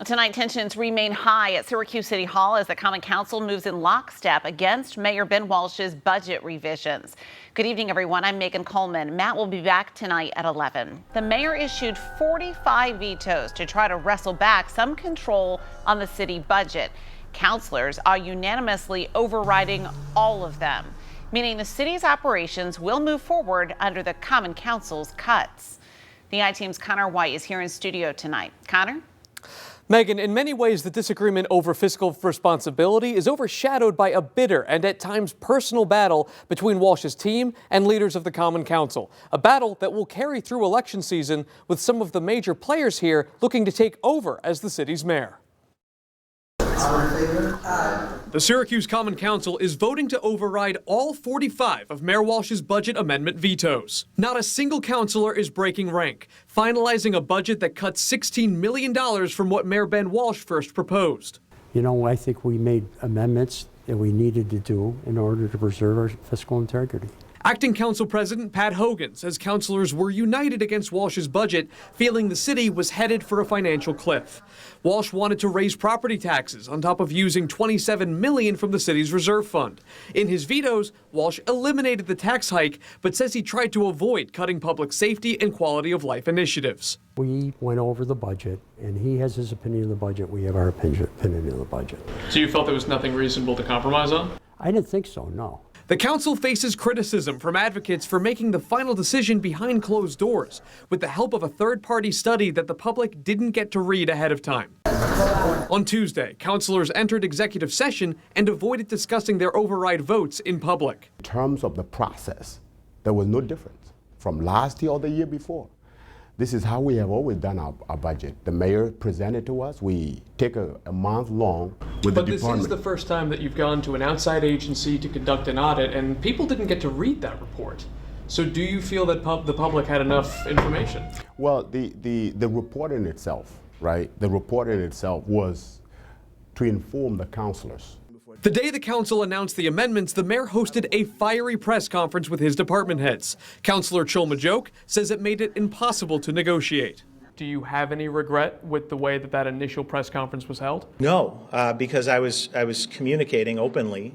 Tonight, tensions remain high at Syracuse City Hall as the Common Council moves in lockstep against Mayor Ben Walsh's budget revisions. Good evening, everyone. I'm Megan Coleman. Matt will be back tonight at 11. The mayor issued 45 vetoes to try to wrestle back some control on the city budget. Councilors are unanimously overriding all of them, meaning the city's operations will move forward under the Common Council's cuts. The I-Team's Connor White is here in studio tonight. Connor? Megan, in many ways, the disagreement over fiscal responsibility is overshadowed by a bitter and at times personal battle between Walsh's team and leaders of the Common Council. A battle that will carry through election season with some of the major players here looking to take over as the city's mayor. The Syracuse Common Council is voting to override all 45 of Mayor Walsh's budget amendment vetoes. Not a single councilor is breaking rank, finalizing a budget that cuts $16 million from what Mayor Ben Walsh first proposed. You know, I think we made amendments that we needed to do in order to preserve our fiscal integrity. Acting Council President Pat Hogan says councilors were united against Walsh's budget, feeling the city was headed for a financial cliff. Walsh wanted to raise property taxes on top of using $27 million from the city's reserve fund. In his vetoes, Walsh eliminated the tax hike, but says he tried to avoid cutting public safety and quality of life initiatives. We went over the budget, and he has his opinion of the budget. We have our opinion of the budget. So you felt there was nothing reasonable to compromise on? I didn't think so, no. The council faces criticism from advocates for making the final decision behind closed doors, with the help of a third-party study that the public didn't get to read ahead of time. On Tuesday, councilors entered executive session and avoided discussing their override votes in public. In terms of the process, there was no difference from last year or the year before. This is how we have always done our budget. The mayor presented to us. We take a month long with the department. But this is the first time that you've gone to an outside agency to conduct an audit, and people didn't get to read that report. So do you feel that the public had enough information? Well, the report in itself, right? The report in itself was to inform the councilors. The day the council announced the amendments, the mayor hosted a fiery press conference with his department heads. Councilor Chilmajoke says it made it impossible to negotiate. Do you have any regret with the way that initial press conference was held? No, because I was communicating openly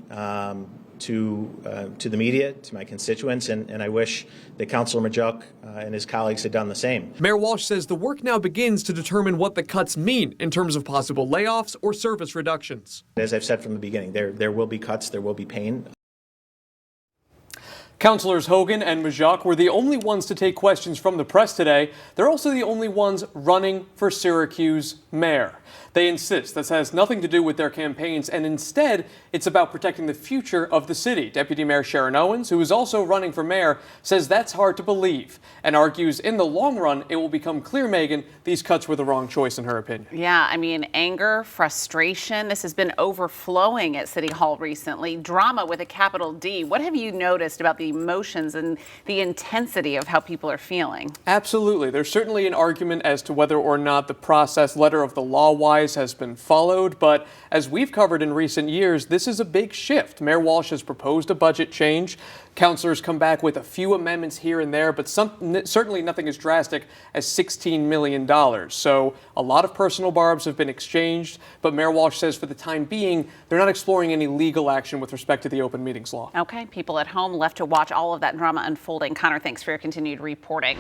to the media, to my constituents, and I wish that Councilor Majuk and his colleagues had done the same. Mayor Walsh says the work now begins to determine what the cuts mean in terms of possible layoffs or service reductions. As I've said from the beginning, there will be cuts, there will be pain. Councilors Hogan and Majuk were the only ones to take questions from the press today. They're also the only ones running for Syracuse mayor. They insist this has nothing to do with their campaigns, and instead, it's about protecting the future of the city. Deputy Mayor Sharon Owens, who is also running for mayor, says that's hard to believe and argues in the long run, it will become clear, Megan, these cuts were the wrong choice in her opinion. Yeah, I mean, anger, frustration, this has been overflowing at City Hall recently. Drama with a capital D. What have you noticed about the emotions and the intensity of how people are feeling? Absolutely. There's certainly an argument as to whether or not the process letter of the law has been followed, but as we've covered in recent years, this is a big shift. Mayor Walsh has proposed a budget change. Councilors come back with a few amendments here and there, but certainly nothing as drastic as $16 million. So a lot of personal barbs have been exchanged, but Mayor Walsh says for the time being, they're not exploring any legal action with respect to the open meetings law. Okay, people at home left to watch all of that drama unfolding. Connor, thanks for your continued reporting.